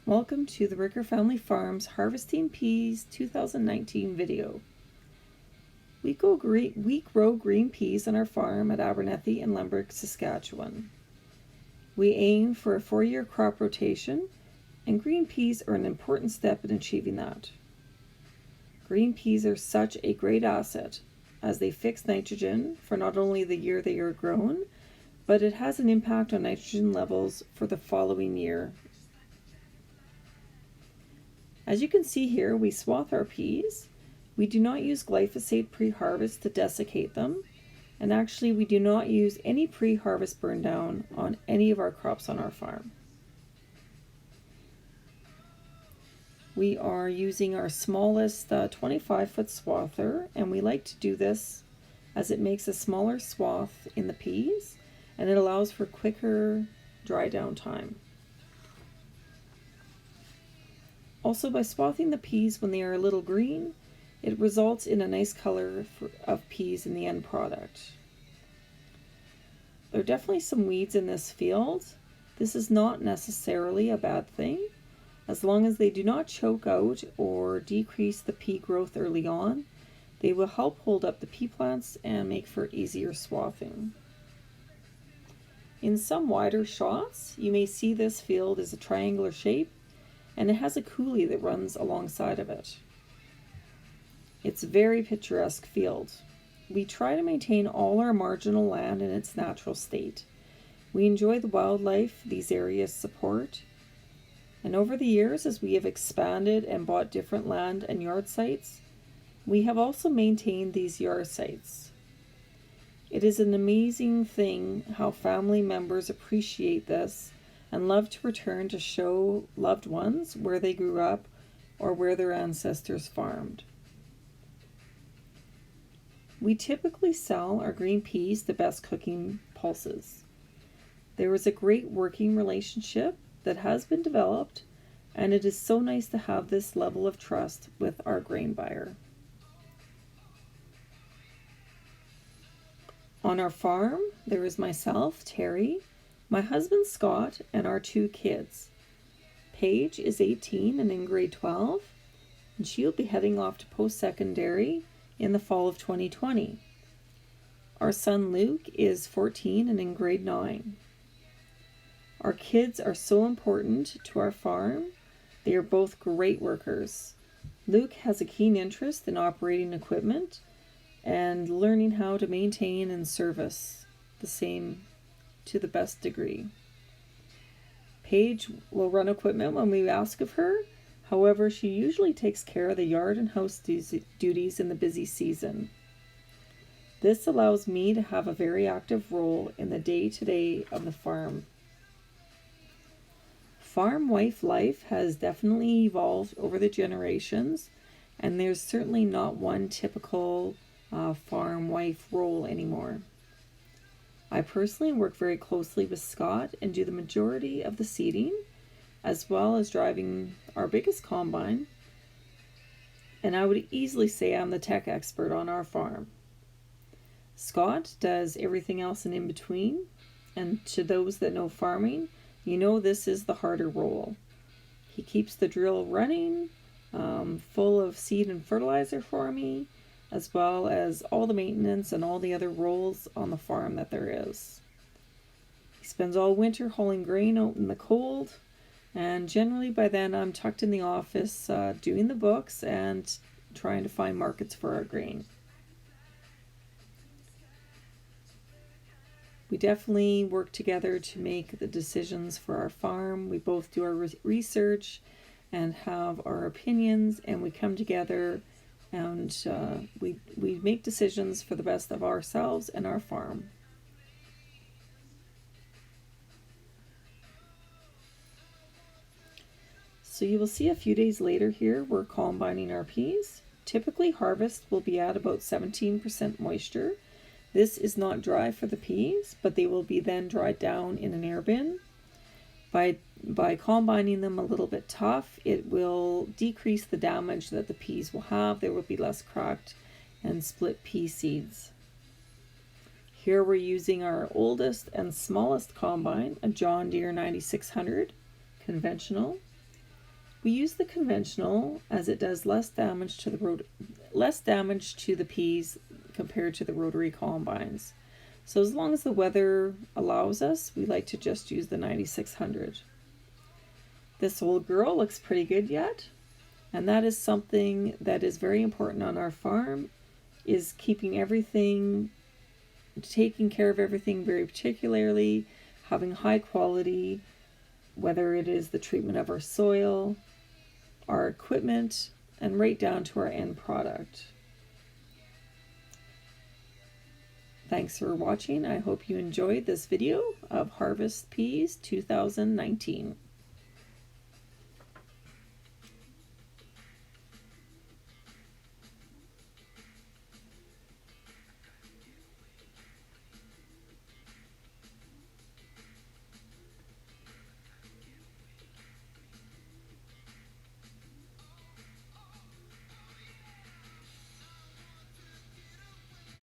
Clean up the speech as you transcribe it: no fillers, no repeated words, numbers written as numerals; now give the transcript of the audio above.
Welcome to the Ruecker Family Farms Harvesting Peas 2019 video. We grow green peas on our farm at Abernethy and Limerick, Saskatchewan. We aim for a 4-year crop rotation, and green peas are an important step in achieving that. Green peas are such a great asset as they fix nitrogen for not only the year they are grown, but it has an impact on nitrogen levels for the following year. As you can see here, we swath our peas. We do not use glyphosate pre-harvest to desiccate them, and actually we do not use any pre-harvest burn down on any of our crops on our farm. We are using our smallest 25-foot swather, and we like to do this as it makes a smaller swath in the peas and it allows for quicker dry down time. Also, by swathing the peas when they are a little green, it results in a nice color of peas in the end product. There are definitely some weeds in this field. This is not necessarily a bad thing, as long as they do not choke out or decrease the pea growth early on. They will help hold up the pea plants and make for easier swathing. In some wider shots, you may see this field is a triangular shape, and it has a coulee that runs alongside of it. It's a very picturesque field. We try to maintain all our marginal land in its natural state. We enjoy the wildlife these areas support, and over the years, as we have expanded and bought different land and yard sites, we have also maintained these yard sites. It is an amazing thing how family members appreciate this and love to return to show loved ones where they grew up or where their ancestors farmed. We typically sell our green peas to Best Cooking Pulses. There is a great working relationship that has been developed, and it is so nice to have this level of trust with our grain buyer. On our farm, there is myself, Terry, my husband Scott, and our 2 kids. Paige is 18 and in grade 12, and she'll be heading off to post-secondary in the fall of 2020. Our son Luke is 14 and in grade 9. Our kids are so important to our farm. They are both great workers. Luke has a keen interest in operating equipment and learning how to maintain and service the same to the best degree. Paige will run equipment when we ask of her. However, she usually takes care of the yard and house duties in the busy season. This allows me to have a very active role in the day-to-day of the farm. Farm wife life has definitely evolved over the generations, and there's certainly not one typical farm wife role anymore. I personally work very closely with Scott and do the majority of the seeding, as well as driving our biggest combine, and I would easily say I'm the tech expert on our farm. Scott does everything else and in between, and to those that know farming, you know this is the harder role. He keeps the drill running, full of seed and fertilizer for me, as well as all the maintenance and all the other roles on the farm that there is. He spends all winter hauling grain out in the cold, and generally by then I'm tucked in the office doing the books and trying to find markets for our grain. We definitely work together to make the decisions for our farm. We both do our research and have our opinions, and we come together and we make decisions for the best of ourselves and our farm. So you will see a few days later here, we're combining our peas. Typically harvest will be at about 17% moisture. This is not dry for the peas, but they will be then dried down in an air bin. By combining them a little bit tough, it will decrease the damage that the peas will have. There will be less cracked and split pea seeds. Here we're using our oldest and smallest combine, a John Deere 9600 conventional. We use the conventional as it does less damage to the peas compared to the rotary combines. So as long as the weather allows us, we like to just use the 9600. This old girl looks pretty good yet, and that is something that is very important on our farm, is taking care of everything very particularly, having high quality, whether it is the treatment of our soil, our equipment, and right down to our end product. Thanks for watching. I hope you enjoyed this video of Harvest Peas 2019.